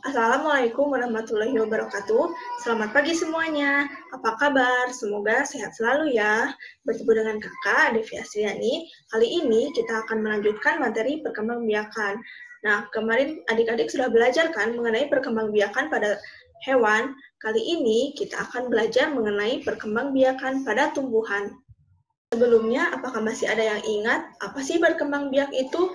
Assalamualaikum warahmatullahi wabarakatuh. Selamat pagi semuanya. Apa kabar? Semoga sehat selalu ya. Bertemu dengan kakak, Devi Asriani. Kali ini kita akan melanjutkan materi perkembangbiakan. Nah, kemarin adik-adik sudah belajar kan mengenai perkembangbiakan pada hewan. Kali ini kita akan belajar mengenai perkembangbiakan pada tumbuhan. Sebelumnya, apakah masih ada yang ingat apa sih berkembangbiak itu?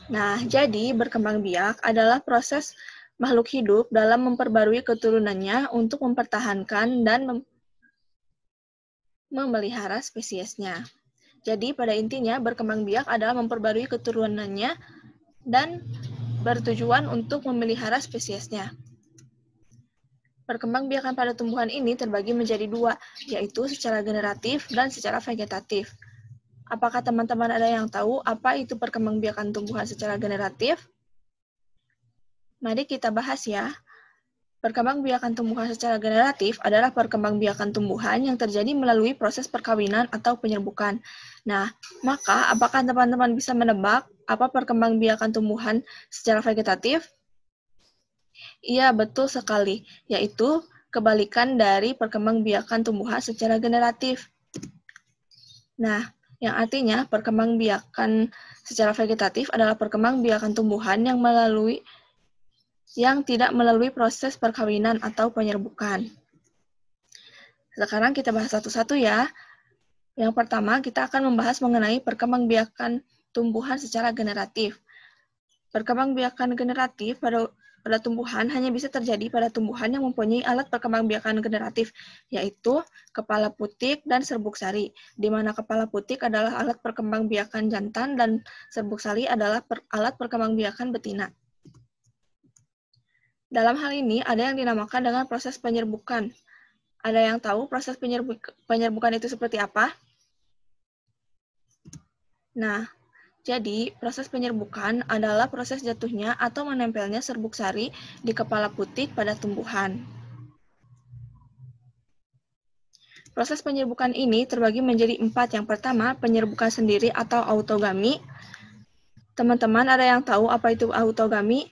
Nah, jadi berkembang biak adalah proses makhluk hidup dalam memperbarui keturunannya untuk mempertahankan dan memelihara spesiesnya. Jadi, pada intinya, berkembang biak adalah memperbarui keturunannya dan bertujuan untuk memelihara spesiesnya. Perkembangbiakan pada tumbuhan ini terbagi menjadi dua, yaitu secara generatif dan secara vegetatif. Apakah teman-teman ada yang tahu apa itu perkembangbiakan tumbuhan secara generatif? Mari kita bahas ya. Perkembangbiakan tumbuhan secara generatif adalah perkembangbiakan tumbuhan yang terjadi melalui proses perkawinan atau penyerbukan. Nah, maka apakah teman-teman bisa menebak apa perkembangbiakan tumbuhan secara vegetatif? Iya, betul sekali, yaitu kebalikan dari perkembangbiakan tumbuhan secara generatif. Nah, yang artinya perkembangbiakan secara vegetatif adalah perkembangbiakan tumbuhan yang tidak melalui proses perkawinan atau penyerbukan. Sekarang kita bahas satu-satu ya. Yang pertama, kita akan membahas mengenai perkembangbiakan tumbuhan secara generatif. Perkembangbiakan generatif pada tumbuhan hanya bisa terjadi pada tumbuhan yang mempunyai alat perkembangbiakan generatif, yaitu kepala putik dan serbuk sari, di mana kepala putik adalah alat perkembangbiakan jantan dan serbuk sari adalah alat perkembangbiakan betina. Dalam hal ini, ada yang dinamakan dengan proses penyerbukan. Ada yang tahu proses penyerbukan itu seperti apa? Nah, jadi proses penyerbukan adalah proses jatuhnya atau menempelnya serbuk sari di kepala putik pada tumbuhan. Proses penyerbukan ini terbagi menjadi 4. Yang pertama, penyerbukan sendiri atau autogami. Teman-teman ada yang tahu apa itu autogami?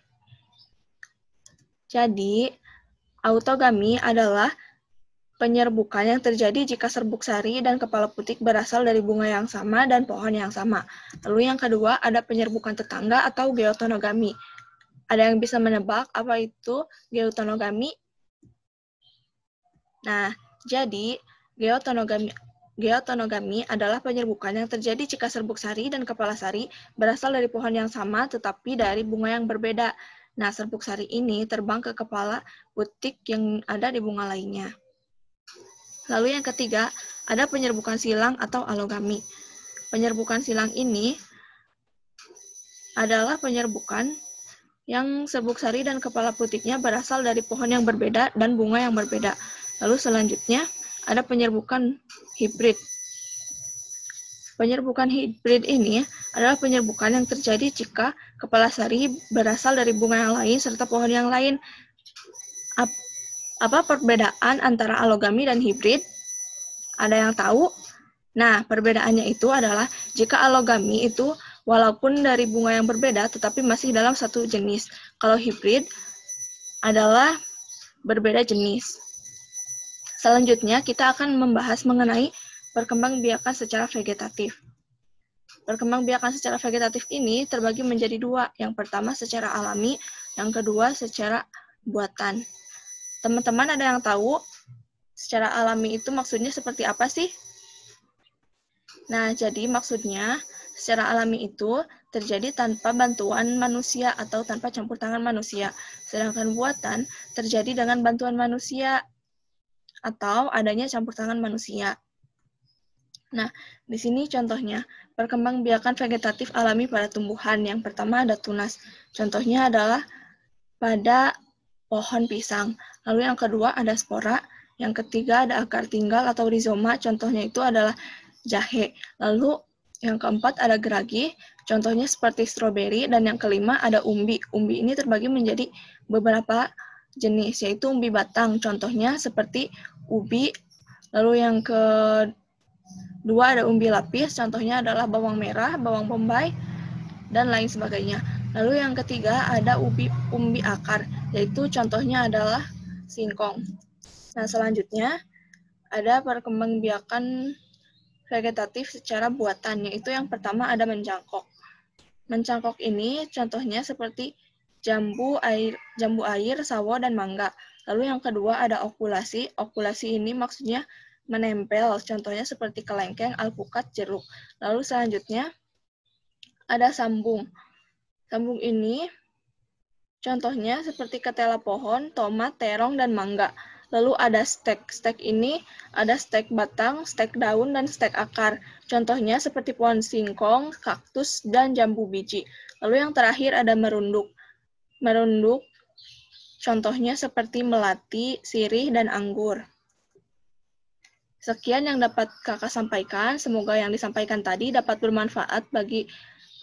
Jadi, autogami adalah penyerbukan yang terjadi jika serbuk sari dan kepala putik berasal dari bunga yang sama dan pohon yang sama. Lalu yang kedua, ada penyerbukan tetangga atau geotonogami. Ada yang bisa menebak apa itu geotonogami? Nah, jadi geotonogami adalah penyerbukan yang terjadi jika serbuk sari dan kepala sari berasal dari pohon yang sama tetapi dari bunga yang berbeda. Nah, serbuk sari ini terbang ke kepala putik yang ada di bunga lainnya. Lalu yang ketiga, ada penyerbukan silang atau alogami. Penyerbukan silang ini adalah penyerbukan yang serbuk sari dan kepala putiknya berasal dari pohon yang berbeda dan bunga yang berbeda. Lalu selanjutnya, ada penyerbukan hibrid. Penyerbukan hibrid ini adalah penyerbukan yang terjadi jika kepala sari berasal dari bunga yang lain serta pohon yang lain. Apa perbedaan antara alogami dan hibrid? Ada yang tahu? Nah, perbedaannya itu adalah jika alogami itu walaupun dari bunga yang berbeda tetapi masih dalam satu jenis. Kalau hibrid adalah berbeda jenis. Selanjutnya, kita akan membahas mengenai perkembangbiakan secara vegetatif. Perkembangbiakan secara vegetatif ini terbagi menjadi dua. Yang pertama secara alami, yang kedua secara buatan. Teman-teman ada yang tahu secara alami itu maksudnya seperti apa sih? Nah, jadi maksudnya secara alami itu terjadi tanpa bantuan manusia atau tanpa campur tangan manusia. Sedangkan buatan terjadi dengan bantuan manusia atau adanya campur tangan manusia. Nah, di sini contohnya, perkembangbiakan vegetatif alami pada tumbuhan. Yang pertama ada tunas. Contohnya adalah pada pohon pisang. Lalu yang kedua ada spora. Yang ketiga ada akar tinggal atau rizoma. Contohnya itu adalah jahe. Lalu yang keempat ada geragi. Contohnya seperti stroberi. Dan yang kelima ada umbi. Umbi ini terbagi menjadi beberapa jenis, yaitu umbi batang. Contohnya seperti ubi. Lalu yang kedua ada umbi lapis, contohnya adalah bawang merah, bawang bombay, dan lain sebagainya. Lalu yang ketiga ada umbi akar, yaitu contohnya adalah singkong. Nah, selanjutnya ada perkembangbiakan vegetatif secara buatan, yaitu yang pertama ada mencangkok. Mencangkok ini contohnya seperti jambu air, sawo, dan mangga. Lalu yang kedua ada okulasi. Okulasi ini maksudnya menempel, contohnya seperti kelengkeng, alpukat, jeruk. Lalu selanjutnya ada sambung. Sambung ini contohnya seperti ketela pohon, tomat, terong, dan mangga. Lalu ada stek. Stek ini ada stek batang, stek daun, dan stek akar. Contohnya seperti pohon singkong, kaktus, dan jambu biji. Lalu yang terakhir ada merunduk. Merunduk contohnya seperti melati, sirih, dan anggur. Sekian yang dapat Kakak sampaikan. Semoga yang disampaikan tadi dapat bermanfaat bagi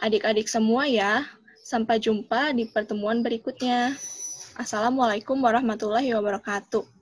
adik-adik semua ya. Sampai jumpa di pertemuan berikutnya. Assalamualaikum warahmatullahi wabarakatuh.